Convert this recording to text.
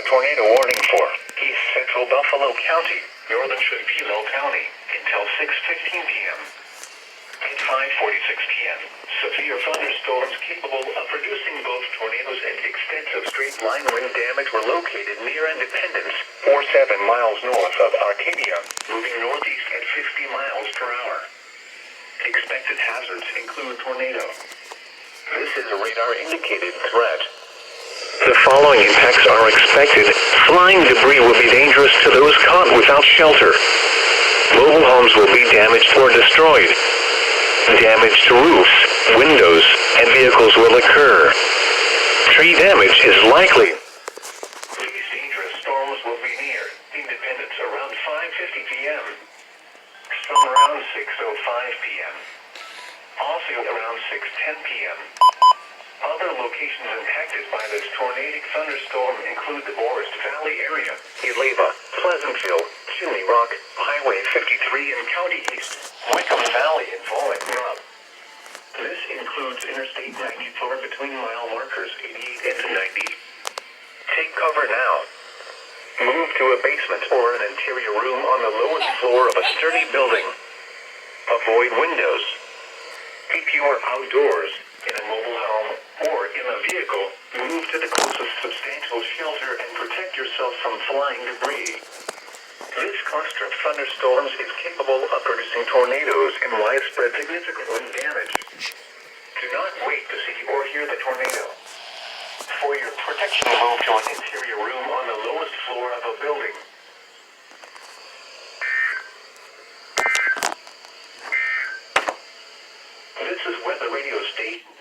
tornado warning for East Central Buffalo County, Northern Shipilo County, until 6:15 p.m. At 5:46 p.m., severe thunderstorms capable of producing both tornadoes and extensive straight-line wind damage were located near Independence, 7 miles north of Arcadia, moving northeast at 50 miles per hour. Expected hazards include tornado. This is a radar-indicated threat. The following impacts are expected. Flying debris will be dangerous to those caught without shelter. Mobile homes will be damaged or destroyed. Damage to roofs, windows, and vehicles will occur. Tree damage is likely. These dangerous storms will be near Independence around 5:50 p.m. Some around 6:05 p.m. Also around 6:10 p.m. Other locations impacted by this tornadic thunderstorm include the Forest Valley area, Eleva, Pleasantville, Chimney Rock, Highway 53 in County East, Wickham Valley, and Volek Rub. This includes Interstate 94 between mile markers 88 and 90. Take cover now. Move to a basement or an interior room on the lowest floor of a sturdy building. Avoid windows. If you are outdoors, in a mobile home, or in a vehicle, move to the closest substantial shelter and protect yourself from flying debris. This cluster of thunderstorms is capable of producing tornadoes and widespread significant wind damage. Do not wait to see or hear the tornado. For your protection, move to an interior room on the lowest floor of a building. This is Weather Radio Station